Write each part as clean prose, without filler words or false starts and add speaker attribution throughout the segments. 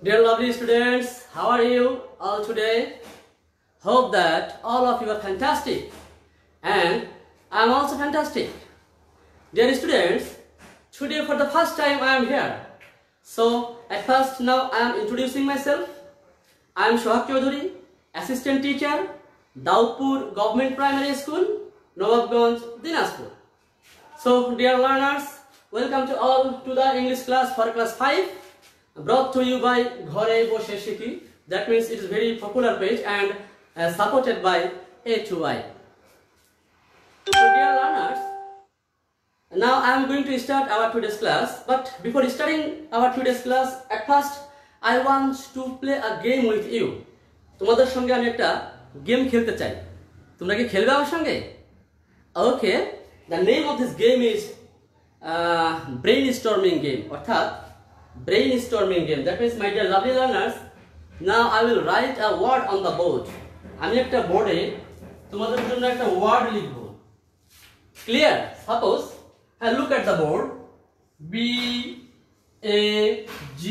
Speaker 1: Dear lovely students, how are you all today? Hope that all of you are fantastic and I am also fantastic. Dear students, today for the first time I am here. So at first now I am introducing myself. I am Shohak Chaudhary, assistant teacher, Daudpur Government Primary School, Nawabganj, Dinajpur. So dear learners, welcome to all to the English class for class 5. Brought to you by Ghore Boshe Shiki. That means it is very popular page and supported by A2I. So dear learners, now I am going to start our today's class. But before starting our today's class, at first I want to play a game with you. তোমাদের সঙ্গে আমি একটা game খেলতে চাই। তোমরা কি খেলবে আমার সঙ্গে? Okay. The name of this game is brainstorming game. অর্থাৎ brainstorming game. That means, my dear lovely learners, now I will write a word on the board. আমি একটা বোর্ডে তোমাদের জন্য একটা ওয়ার্ড লিখব। Clear? Suppose, look at the board. B A G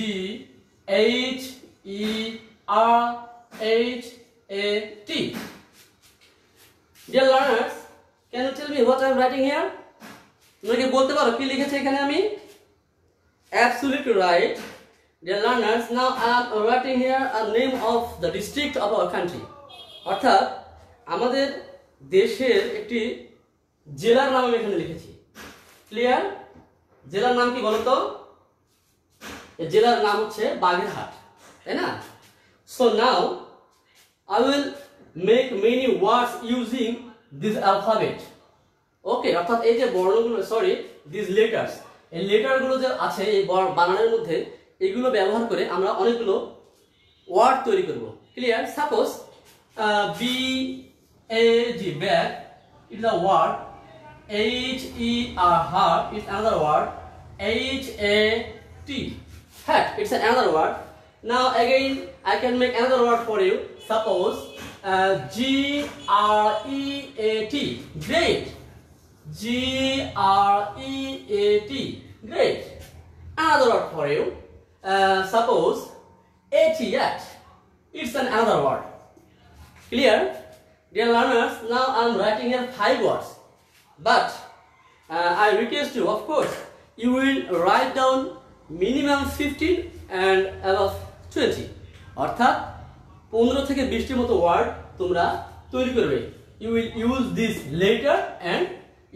Speaker 1: H E R H A T. Dear learners, can you tell me what I am writing here? তোমরা কি বলতে পারো কি লিখেছি এখানে আমি? Absolutely right. Dear learners, now I am writing here a name of the district of our country. অর্থাৎ আমাদের দেশের একটি জেলার নাম আমি এখানে লিখেছি। ক্লিয়ার? জেলার নাম কি বলো তো? এই জেলার নাম হচ্ছে বাগেরহাট, তাই না? So now I will make many words using this alphabet. Okay, অর্থাৎ এই যে বর্ণগুলো, সরি, these letters, এই লেটারগুলো যে আছে এই বানানের মধ্যে, এগুলো ব্যবহার করে আমরা অনেকগুলো ওয়ার্ড তৈরি করব। Clear? Suppose B A G bag, it's a word. H E R heart, it's another word. H A T, hat, it's another word. Now again I can make another word for you. Suppose G R E A T, great. G R E A T, great. Another word for you. Suppose AT, it's another word. Clear? Dear learners, now I am writing here 5 words. But I request you, of course, you will write down minimum 15 and above 20. অর্থাৎ 15 থেকে 20টির মতো word তোমরা তৈরি করবে। You will use this later and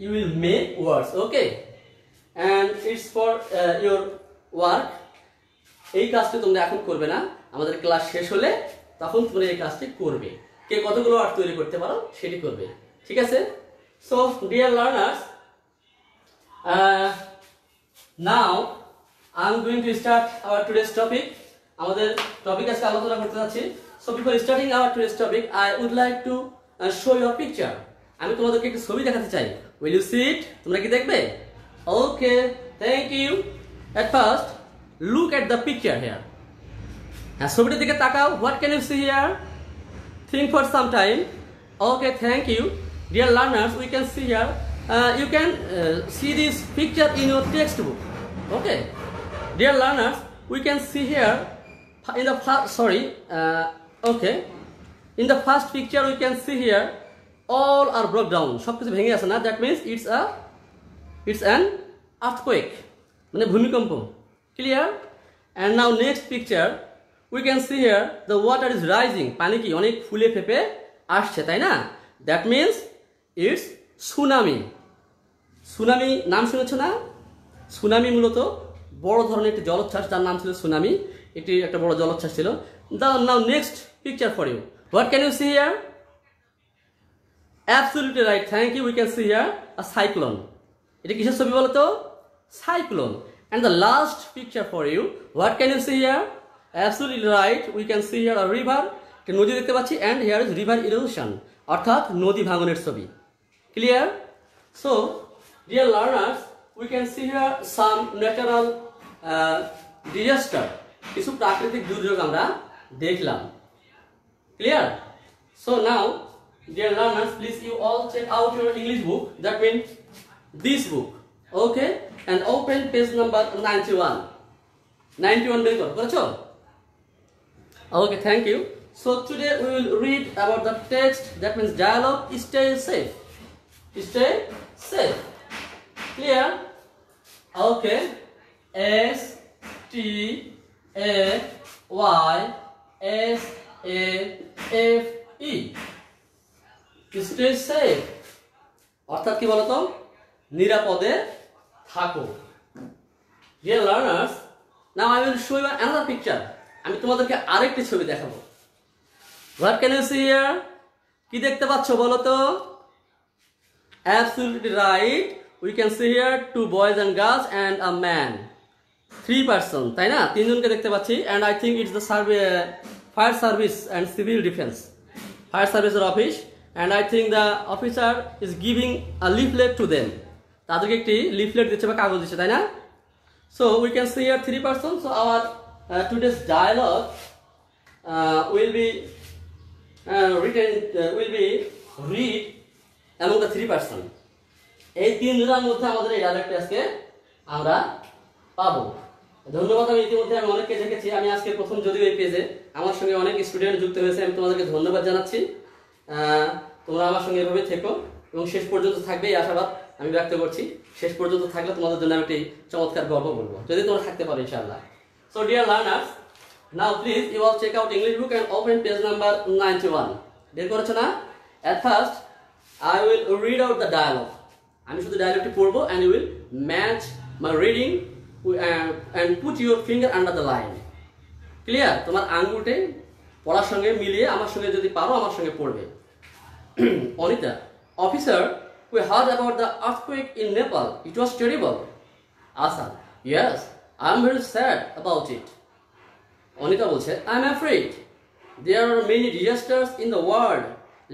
Speaker 1: you will make words. Okay? And it's for your work. এই কাজটি তোমরা এখন করবে না, আমাদের ক্লাস শেষ হলে তখন তোমরা এই কাজটি করবে। কে কতগুলো ওয়ার্ড তৈরি করতে পারো সেটি করবে। ঠিক আছে? So dear learners, now I am going to start our today's topic. আমাদের টপিক আজকে আলোচনা করতে যাচ্ছি। So before starting our today's topic, I would like to show you a picture. আমি তোমাদেরকে একটা ছবি দেখাতে চাই। Will you see it? তোমরা কি দেখবে? Okay, thank you. At first, look at the picture here. ছবিটার দিকে তাকাও। What can you see here? Think for some time. Okay, thank you. Dear learners, we can see here. You can see this picture in your textbook. Okay. Dear learners, we can see here in the okay. In the first picture, we can see here all are broke down. সবকিছু ভেঙে আছে না? That means it's an earthquake. মানে ভূমিকম্প. Clear? And now next picture, we can see here the water is rising. পানি কি অনেক ফুলে ফেপে আসছে, তাই না? That means it's tsunami. Tsunami নাম শুনেছো না? সুনামি মূলত বড় ধরনের একটি জলোচ্ছ্বাস, যার নাম ছিল সুনামি। এটি একটা বড় জলোচ্ছ্বাস ছিল। Now next picture for you. What can you see here? Absolutely right. Thank you. We can see here a cyclone. এটা কিসের ছবি বলো তো? Cyclone. And the last picture for you. What can you see here? Absolutely right. We can see here a river. একটা নদী দেখতে পাচ্ছি, and here is river erosion. অর্থাৎ নদী ভাঙনের ছবি। Clear? So, dear learners, we can see here some natural disaster. কিছু প্রাকৃতিক দুর্যোগ আমরা দেখলাম। Clear? So now, dear learners, please you all check out your English book. That means this book. Okay? And open page number 91. 91 বের করো। করেছো? Okay, thank you. So today we will read about the text, that means dialogue. Stay safe. Stay safe. Clear? Okay. S T A Y S A F E. Stay safe. অর্থাৎ কি বলতো? নিরাপদে থাকো. Dear learners, now I will show you another picture. আমি তোমাদেরকে আরেকটি ছবি দেখাবো. What can you see here? কি দেখতে পাচ্ছ বলো তো? Absolutely right. We can see here 2 boys and girls and a man. 3 person, তাই না? তিনজনকে দেখতে পাচ্ছি, and I think it's the fire service and civil defense. Fire service office, and I think the officer is giving a leaflet to them. তাদেরকে একটি leaflet দিচ্ছে বা কাগজ দিচ্ছে, তাই না? So we can see here 3 persons. So our today's dialogue will be written, will be read among the 3 person. এই তিনজনের মধ্যে আমাদের এই ডায়লগটা আজকে আমরা পাবো. ধন্যবাদ. আমি ইতিমধ্যে অনেককে দেখেছি. আমি আজকে প্রথম যদিও এই পেজে আমার সঙ্গে অনেক স্টুডেন্ট যুক্ত হয়েছে, আমি তোমাদেরকে ধন্যবাদ জানাচ্ছি. তোমরা আমার সঙ্গে এভাবে থেকো এবং শেষ পর্যন্ত থাকবে এই আশাবাদ আমি ব্যক্ত করছি. শেষ পর্যন্ত থাকলে তোমাদের জন্য আমি একটি চমৎকার গল্প বলবো, যদি তোমরা থাকতে পারো ইনশাআল্লাহ. So dear learners, now please you all check out English book and open page number 91. বের করেছো না? At first I will read out the dialogue. আমি শুধু ডায়লগটি পড়বো and you will match my reading and put your finger under the line. Clear? তোমার আঙ্গুলটি পড়ার সঙ্গে মিলিয়ে আমার সঙ্গে যদি পারো আমার সঙ্গে পড়বে. Anita, officer, we heard about the earthquake in Nepal. It was terrible. Asan, yes, I am very sad about it. Anita বলছে, I am afraid. There are many disasters in the world.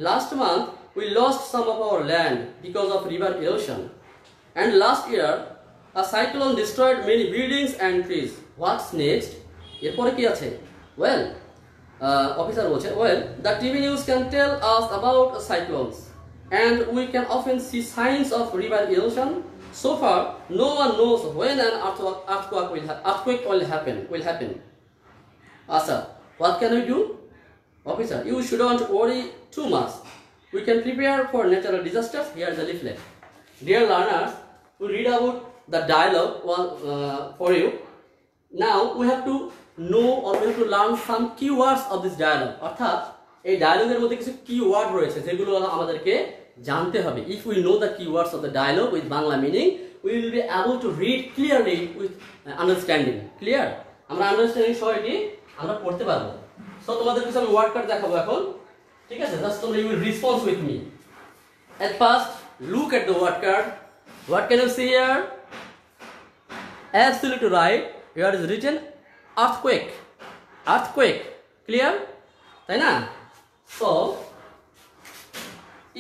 Speaker 1: Last month, we lost some of our land because of river erosion. And last year, a cyclone destroyed many buildings and trees. What's next? এরপরে কি আছে? Well, officer বলছে, well, the TV news can tell us about cyclones. And we can often see signs of river erosion. So far, no one knows when an earthquake will happen. Asa, what can we do? Officer, you shouldn't worry too much. We can prepare for natural disasters. Here is the leaflet. Dear learners, we read about the dialogue for you. Now we have to know or we have to learn some keywords of this dialogue. অর্থাৎ এই ডায়লগের মধ্যে কিছু keyword রয়েছে যেগুলো আমাদেরকে জানতে হবে. If we know the keywords of the dialogue with Bangla meaning, we will be able to read clearly with understanding. Clear? আমরা আন্ডারস্ট্যান্ডিং সহ এটি আমরা পড়তে পারবো. সো তোমাদের কিছু আমি ওয়ার্ড কার্ড দেখাবো এখন. ঠিক আছে? জাস্ট তোমরা you will respond with me. At first, look at the word card. What can you see here? Absolutely right. Here is written earthquake. Earthquake. Clear? তাই না? So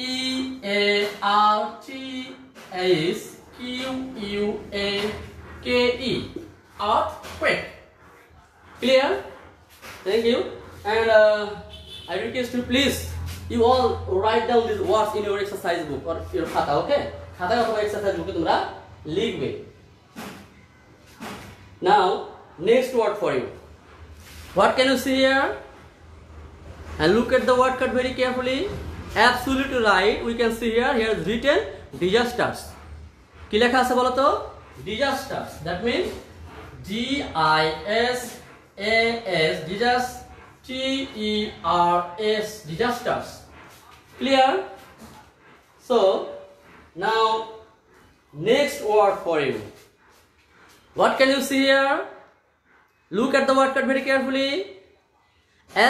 Speaker 1: EARTHQUAKE. Earthquake. Clear? Thank you. And I request you please you all write down these words in your exercise book or your khata. Okay? Khata অথবা exercise book তোমরা লিখবে. Now next word for you. What can you see here? And look at the word card very carefully. Absolutely right. We can see here. Here is written disasters. কি লেখা আছে বলো তো? Disasters. That means DISAS. TERS. Disasters. Clear? So now next word for you. What can you see here? Look at the word card very carefully.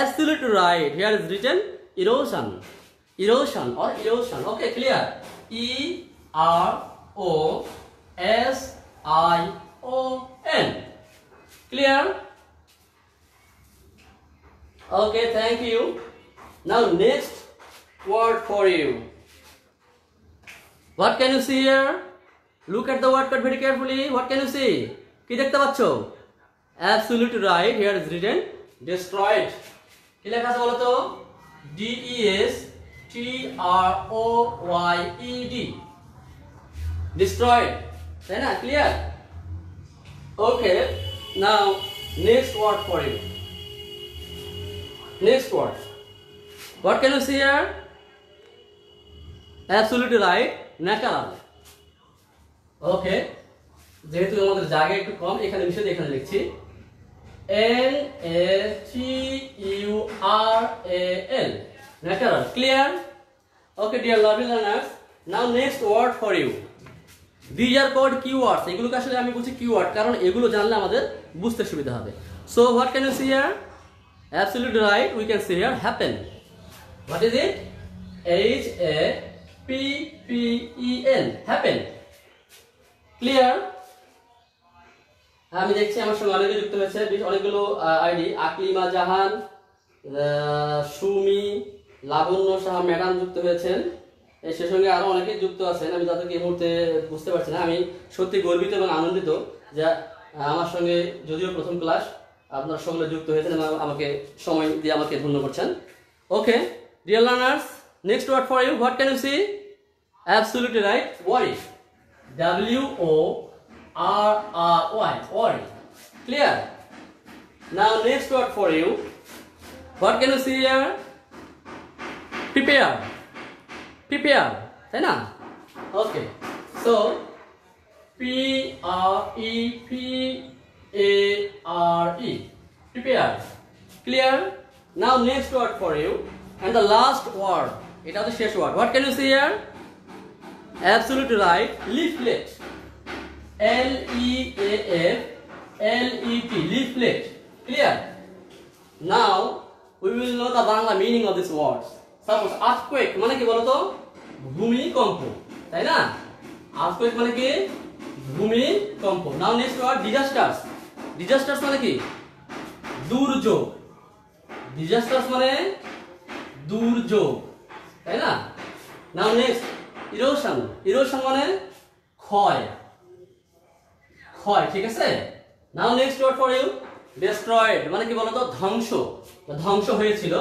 Speaker 1: Absolutely right. Here is written erosion. Erosion or erosion. Okay, clear. EROSION. Clear? Okay, thank you. Now next word for you. What can you see here? Look at the word card very carefully. What can you see? কি দেখতে পাচ্ছ? Absolutely right. Here is written destroyed. কি লেখা আছে বলো তো? DESTROYED. Destroyed. তাই না? Clear? Okay. Now next word for you. Next word. What can you see here? Absolutely right. Natural. Okay. যেহেতু আমাদের জায়গা একটু কম এখানে মিশিয়ে এখানে লিখছি natural. Natural. Clear? Okay, dear lovely learners. Now next word for you. These are called keywords. এগুলোকে আসলে আমি বলছি keyword কারণ এগুলো জানলে আমাদের বুঝতে সুবিধা হবে. So what can you see here? Absolutely right. We can see here happen. What is it? HAPPEN. Happen. Clear? আমি দেখছি আমার সঙ্গে অনেকে যুক্ত হয়েছে অনেকগুলো আইডি আকলিমা জাহান সুমি লাবণ্য সাহা ম্যাডাম যুক্ত হয়েছেন সে সঙ্গে আরো অনেকে যুক্ত আছেন আমি তাদেরকে এই মুহূর্তে বুঝতে পারছি না আমি সত্যি গর্বিত এবং আনন্দিত যে আমার সঙ্গে যদিও প্রথম ক্লাস আপনারা সকলে যুক্ত হয়েছেন এবং আমাকে সময় দিয়ে আমাকে ধন্য করছেন okay dear learners next word for you what can you see absolutely right worry WORRY worry. Clear? Now next word for you. What can you see here? Prepare. Prepare. Right now? Okay. So PREPARE. Prepare. Clear? Now next word for you. And the last word. It is the shesh word. What can you see here? Absolutely right. Leaflet. LEAFLET. Leaflet. Clear? Now we will know the Bangla meaning of these words. Suppose earthquake মানে কি বলো তো ভূমিকম্প তাই না earthquake মানে কি ভূমিকম্প now next word disasters. Disasters মানে কি দুর্যোগ disasters মানে দুর্যোগ তাই না now next erosion. Erosion মানে ক্ষয় ঠিক আছে now next word for you destroyed মানে কি বলতো ধ্বংস হয়েছিল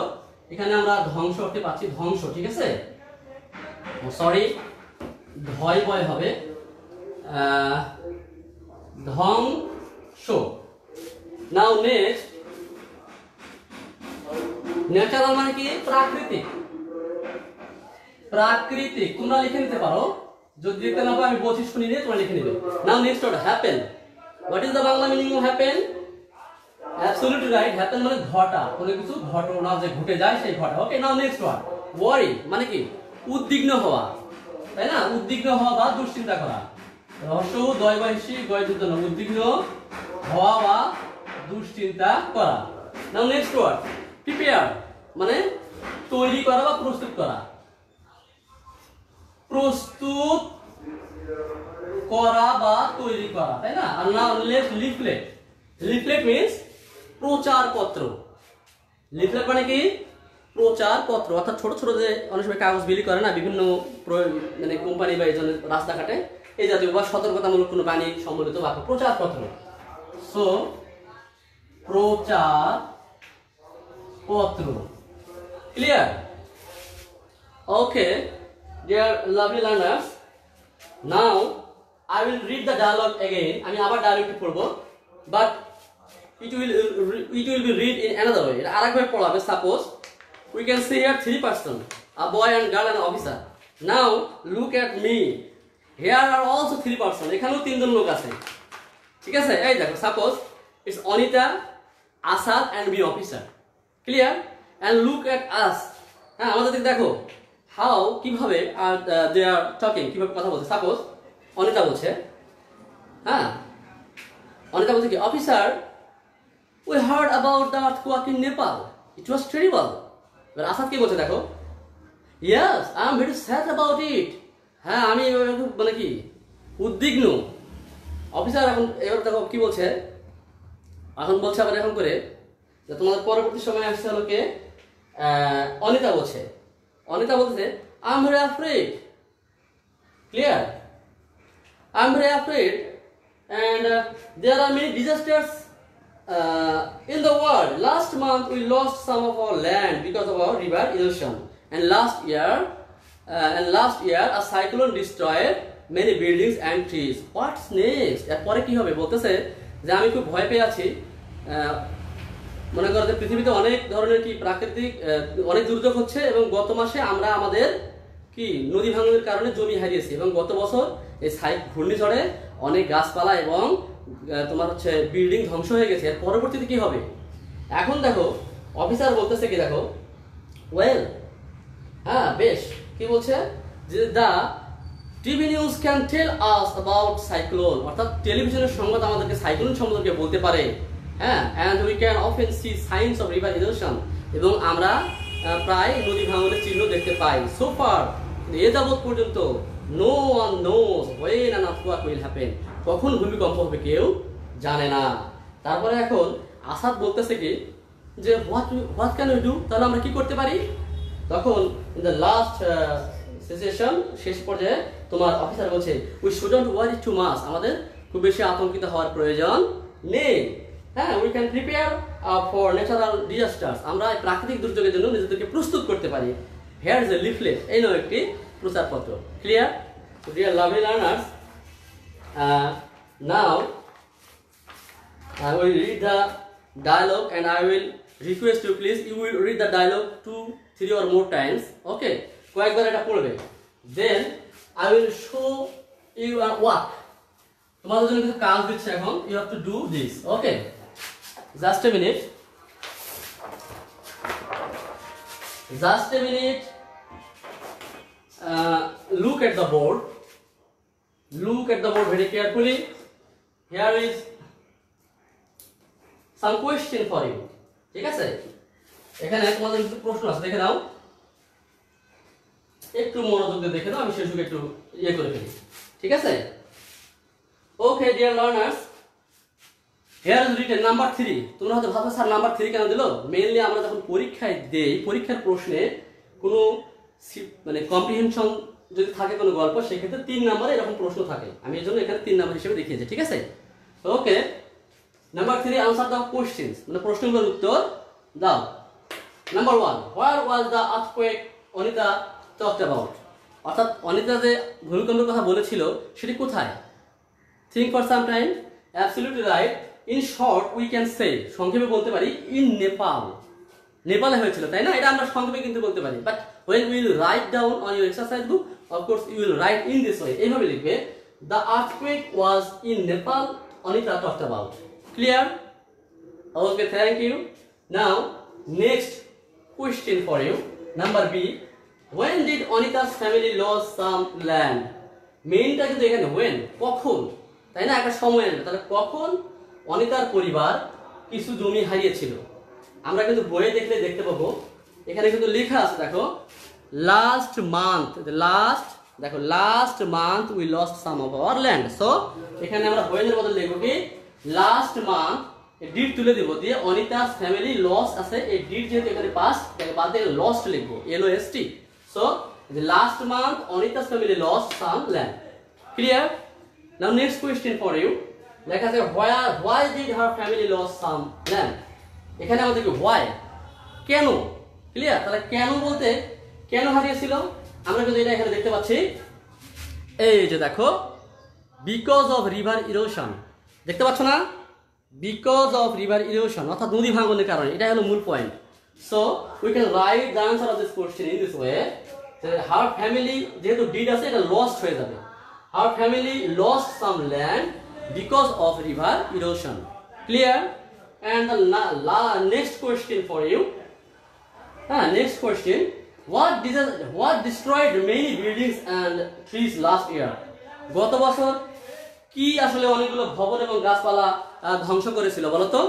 Speaker 1: এখানে আমরা ধ্বংস অর্থে পাচ্ছি ধ্বংস ঠিক আছে সরি ধয় বয় হবে ধ্বংস নাও নেক্সট ন্যাচারাল মানে কি প্রাকৃতিক তোমরা লিখে নিতে পারো যদি দেখতে না পাও আমি বলছি শুনি নিয়ে তোমরা লিখে নেবে now next word happen what is the Bangla meaning of happen absolutely right happen মানে ঘটা কোনো কিছু ঘটনা যে ঘটে যায় সেই ঘটা ওকে নাও নেক্সট ওয়ার্ড ওয়ারি মানে কি উদ্বিগ্ন হওয়া তাই না উদ্বিগ্ন হওয়া বা দুশ্চিন্তা করা রহস্য দয়বাহিষী গয়যুদ্ধ না উদ্বিগ্ন হওয়া বা দুশ্চিন্তা করা নাও নেক্সট ওয়ার্ড প্রিপেয়ার মানে তৈরি করা বা প্রস্তুত করা প্রস্তুত করা বা তৈরি করা তাই না আর নাও লিফলেট লিফলেট মিন্স প্রচারপত্র লিফলেট মানে কি প্রচারপত্র অর্থাৎ ছোট ছোট যে অনেক সময় কাগজ বিলি করে না বিভিন্ন মানে কোম্পানি বা এই জন্য রাস্তাঘাটে এই জাতীয় বা সতর্কতামূলক কোনো বাণী সম্বলিত বাক্য প্রচারপত্র সো প্রচারপত্র clear okay dear lovely learners now I will read the dialogue again আমি আবার ডায়লগটি পড়ব but it will be read in another way এটা আরেকভাবে পড়াবে suppose we can see here three person a boy and girl and officer now look at me here are also three person এখানেও তিনজন লোক আছে ঠিক আছে এই দেখো suppose it's Anita Asad and me officer clear and look at us হ্যাঁ আমাদের দিকে দেখো how কিভাবে they are talking কিভাবে কথা বলছে সাপোজ অনিতা বলছে হ্যাঁ অনিতা বলছে কি officer we heard about the earthquake in Nepal it was terrible এবার আসাদ কি বলছে দেখো yes I am very sad about it হ্যাঁ আমি মানে কি উদ্বিগ্ন অফিসার এখন এবার দেখো কি বলছে এখন বলছে আবার এখন করে যে তোমাদের পরবর্তী সময় আসছে হলো কে অনিতা বলছে অনিতা বলছে I'm very afraid clear I'm very afraid and there are many disasters in the world last month we lost some of our land because of our river erosion and last year a cyclone destroyed many buildings and trees what's next এরপরে কি হবে বলতেছে যে আমি খুব ভয় পেয়ে আছি মনে করো যে পৃথিবীতে অনেক ধরনের কি প্রাকৃতিক অনেক দুর্যোগ হচ্ছে এবং গত মাসে আমরা আমাদের কি নদী ভাঙনের কারণে জমি হারিয়েছি এবং গত বছর এই ঘূর্ণিঝড়ে অনেক গাছপালা এবং তোমার হচ্ছে বিল্ডিং ধ্বংস হয়ে গেছে। এর পরবর্তীতে কি হবে? এখন দেখো অফিসার বলতেছে কি, দেখো ওয়েল, হ্যাঁ বেশ, কি বলছে যে the TV news can tell us about cyclone, অর্থাৎ টেলিভিশনের সংবাদ আমাদেরকে সাইক্লোন সম্পর্কে বলতে পারে। হ্যাঁ, and we can often see signs of river erosion, এবং আমরা প্রায় নদী ভাঙনের চিহ্ন দেখতে পাই। সো ফার, এ যাবৎ পর্যন্ত no one knows when an earthquake will happen, কখন ভূমিকম্প হবে কেউ জানে না। তারপরে এখন আসাদ বলতেছে কি যে হোয়াট ক্যান উই ডু, তাহলে আমরা কি করতে পারি? তখন ইন দ্য লাস্ট সিচুয়েশন, শেষ পর্যায়ে তোমার অফিসার বলছে we shouldn't worry too much, আমাদের খুব বেশি আতঙ্কিত হওয়ার প্রয়োজন নেই। হ্যাঁ, we can prepare for natural disasters, আমরা প্রাকৃতিক দুর্যোগের জন্য নিজেদেরকে প্রস্তুত করতে পারি। হিয়ার ইজ এ লিফলেট, এই নয় একটি প্রচারপত্র। Clear? Dear lovely learners, now I will read the dialogue and I will request you please you will read the dialogue 2, 3 or more times. Okay, কয়েকবার এটা পড়বে। Then I will show you a work, তোমাদের জন্য কিছু কাজ দিচ্ছে এখন, you have to do this. Okay, just a minute, just a minute. Look at the board, look at the board very carefully. Here is some question for you. ঠিক আছে, এখানে তোমাদের কিছু প্রশ্ন আছে, দেখে নাও, একটু মনোযোগ দিয়ে দেখে নাও, আমি শেষে একটু ইয়ে করে ফেলি। ঠিক আছে? ওকে dear learners, here is written number 3। তোমরা হয়তো ভাবছো স্যার নাম্বার 3 কেন দিল? মেইনলি আমরা যখন পরীক্ষায় দেই, পরীক্ষার প্রশ্নে কোনো মানে কম্প্রিহেনশন যদি থাকে কোনো গল্প, সেক্ষেত্রে 3 নম্বরে এরকম প্রশ্ন থাকে, আমি এর জন্য এখানে 3 নম্বর হিসেবে দেখিয়েছি। ঠিক আছে? ওকে, নাম্বার 3, আনসার দাও কোশ্চেন্স, মানে প্রশ্নগুলোর উত্তর দাও। Number 1, where was the earthquake Anita talked about, অর্থাৎ অনিতা যে ভূমিকম্পের কথা বলেছিল সেটি কোথায়? Think for some time. Absolutely right. In short we can say, সংক্ষেপে বলতে পারি ইন নেপাল, নেপালে হয়েছিল, তাই না? এটা আমরা সংক্ষেপে কিন্তু বলতে পারি, but when we will write down on your exercise book, of course you will write in this way, এইভাবে লিখবে, the earthquake was in Nepal, Anita talked about. Clear? Okay, thank you. Now next question for you, number B, when did Anita's family lose some land? মেইনটা কিন্তু এখানে when, কখন, তাই না? একটা সময় আসবে, তাহলে কখন অনিতার পরিবার কিছু জমি হারিয়েছিল? আমরা কিন্তু বইয়ে দেখলে দেখতে পাবো, এখানে কিন্তু লেখা আছে, দেখো লাস্ট মান্থ, দেখো last month we lost some of our land. So এখানে আমরা বইয়ের বদলে লিখবো কি লাস্ট মান্থ, ডিড তুলে দিব, দিয়ে অনিতাস ফ্যামিলি লস আছে, এই ডিড যেহেতু এখানে পাস্ট, তাকে বাদ দিয়ে লস্ট লিখবো, LOST। So the last month Anita's family lost some land. Clear? Now next question for you, লেখা আছে why did her family lose some land? এখানে আমাদেরকে why, কেন। ক্লিয়ার? তাহলে কেন বলতে কেন হারিয়েছিল, আমরা কিন্তু এটা এখানে দেখতে পাচ্ছি, এই যে দেখো বিকজ অফ রিভার ইরোশন, দেখতে পাচ্ছ না? বিকজ অফ রিভার ইরোশন, অর্থাৎ নদী ভাঙনের কারণে, এটা হলো মূল point. So we can write the answer of this question in this way, her family, যেহেতু ডিড আছে এটা লস্ট হয়ে যাবে, her family lost some land because of river erosion. Clear? And the next question for you, next question, what destroyed many buildings and trees last year? গত বছর কি আসলে অনেকগুলো ভবন এবং গাছপালা ধ্বংস করেছিল বলো তো?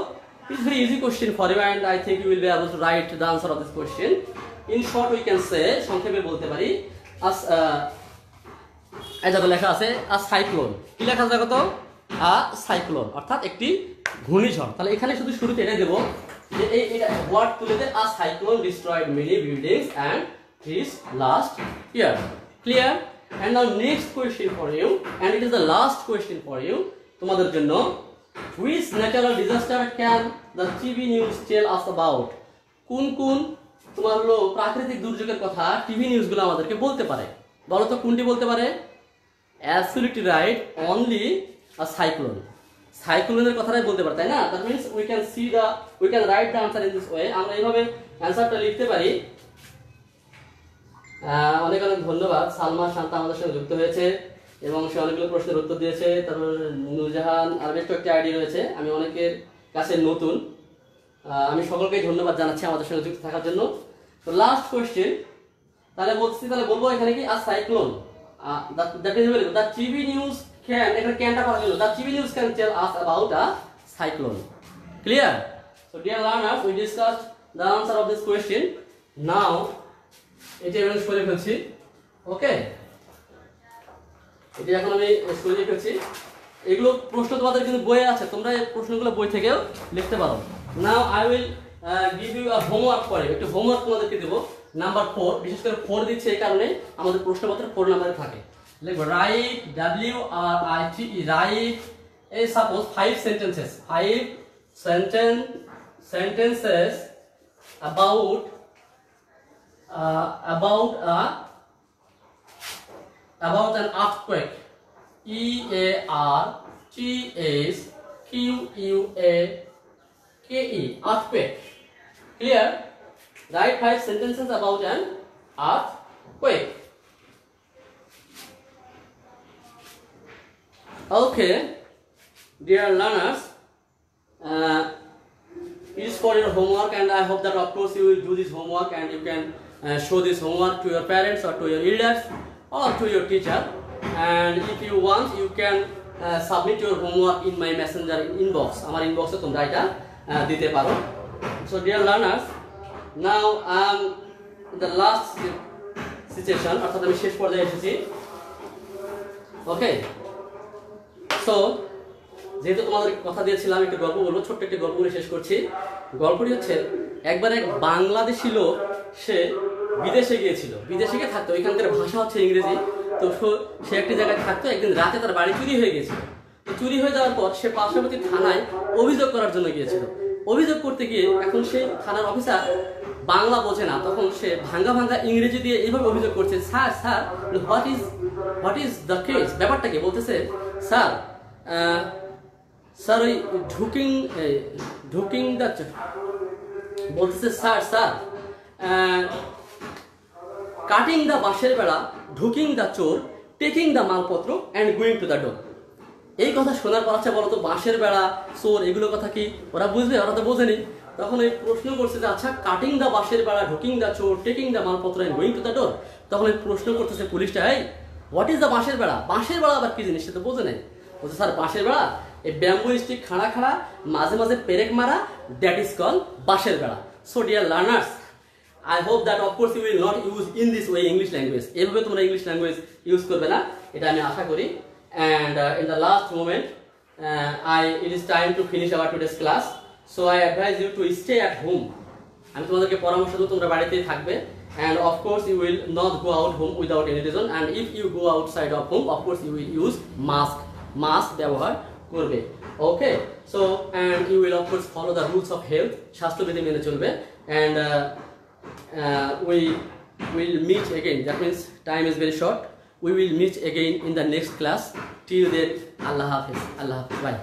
Speaker 1: It's very easy question for you and I think you will be able to write the answer of this question. In short we can say, সংক্ষেপে বলতে পারি, as দেখো লেখা আছে a cyclone, কি লেখা আছে দেখো তো, a cyclone, অর্থাৎ একটি ঘূর্ণিঝড়। তাহলে এখানে শুধু শুরুতে এটা দেব যে এটা ওয়ার্ড তুলে দে, a cyclone destroyed many buildings and trees last year. Clear? And now next question for you, and it is the last question for you, তোমাদের জন্য, which natural disaster can the TV news tell us about? কোন কোন তোমার হলো প্রাকৃতিক দুর্যোগের কথা TV নিউজগুলো আমাদেরকে বলতে পারে, বলো তো কোনটি বলতে পারে? Absolutely right, only a cyclone. সাইক্লোনের কথাটাই বলতে পারে, তাই না? That means we can write the answer in this way. আমরা এইভাবে অ্যান্সারটা লিখতে পারি। অনেক অনেক ধন্যবাদ। সালমা শান্তা আমাদের সঙ্গে যুক্ত হয়েছে এবং সে অনেকগুলো প্রশ্নের উত্তর দিয়েছে। তারপর নূরজাহান আর বেশ কয়েকটি আইডি রয়েছে, আমি অনেকের কাছে নতুন। আমি সকলকেই ধন্যবাদ জানাচ্ছি আমাদের সঙ্গে যুক্ত থাকার জন্য। তো লাস্ট কোয়েশ্চেন তাহলে বলবো এখানে কি a cyclone, that is the TV news can, এখানে ক্যানটা করার জন্য the TV news can tell us about a cyclone. Clear? So dear learners, we discussed the answer of this question. Now এটা আমি সরিয়ে ফেলছি। ওকে, এটা এখন আমি সরিয়ে ফেলছি। এগুলো প্রশ্ন তোমাদের কিন্তু বইয়ে আছে, তোমরা এই প্রশ্নগুলো বই থেকেও লিখতে পারো। Now I will give you a homework for you. একটু হোমওয়ার্ক তোমাদেরকে দেবো। নাম্বার 4, বিশেষ করে 4 দিচ্ছে এই কারণে আমাদের প্রশ্নপত্রে 4 নাম্বারে থাকে। লিখবো রাইট, WRITE, রাইট এই suppose 5 sentences about an earthquake. EARTHQUAKE, earthquake. Clear? Write 5 sentences about an earthquake. Okay, dear learners, it is for your homework, and I hope that of course you will do this homework and you can show this homework to your parents or to your elders or to your teacher. And if you want, you can submit your homework in my messenger inbox. Amar inbox e tumra eta dite paro. So dear learners, now I am in the last situation, orthat ami shesh porjaye eshechi. Okay, so যেহেতু তোমাদের কথা দিয়েছিলাম একটি গল্প বলবো, ছোট্ট একটি গল্প বলে শেষ করছি। গল্পটি হচ্ছে একবার এক বাংলাদেশি লোক, সে বিদেশে গিয়েছিল, বিদেশে গিয়ে থাকতো, এখানকার ভাষা হচ্ছে ইংরেজি। তো সে একটি জায়গায় থাকতো, একদিন রাতে তার বাড়ি চুরি হয়ে গিয়েছিল। তো চুরি হয়ে যাওয়ার পর সে পার্শ্ববর্তী থানায় অভিযোগ করার জন্য গিয়েছিল। অভিযোগ করতে গিয়ে এখন সেই থানার অফিসার বাংলা বোঝে না, তখন সে ভাঙ্গা ভাঙ্গা ইংরেজি দিয়ে এইভাবে অভিযোগ করছে, sir sir what is the case, ব্যাপারটা কি? বলতেছে স্যার স্যার ওই ঢুকিং দ্য, বলতেছে স্যার কাটিং দ্য বাঁশের বেড়া, ঢুকিং দ্য চোর, টেকিং দ্য মালপত্র and going to the door. এই কথা শোনার পর আচ্ছা বলো তো বাঁশের বেড়া, চোর, এগুলো কথা কি ওরা বুঝবে? ওরা তো বোঝেনি। তখন এই প্রশ্ন করছে যে আচ্ছা কাটিং দ্য বাঁশের বেড়া, ঢুকিং দ্য চোর, টেকিং দ্য মালপত্র and going to the door. তখন এই প্রশ্ন করতেছে পুলিশটা, এই হোয়াট ইজ দ্য বাঁশের বেড়া? বাঁশের বেড়া আবার কি জিনিস সে তো বোঝে নাই। বলছে স্যার বাঁশের বেড়া, এই ব্যাম্বু স্টিক খাড়া খাড়া, মাঝে মাঝে পেরেক মারা, দ্যাট ইজ কল বাঁশের বেড়া। So dear learners, I hope that of course you will not use in this way English language. এভাবে তোমরা ইংলিশ ল্যাঙ্গুয়েজ ইউজ করবে না, এটা আমি আশা করি। And in the last moment, it is time to finish our today's class. So I advise you to stay at home. আমি তোমাদেরকে পরামর্শ দেব তোমরা বাড়িতেই থাকবে। And of course you will not go out home without any reason. And if you go outside of home, of course you will use mask ব্যবহার করবে। Okay, so and you will of course follow the rules of health, স্বাস্থ্যবিধি মেনে চলবে। And we will meet again. That means time is very short. We will meet again in the next class. Till then, Allah Hafiz. Bye.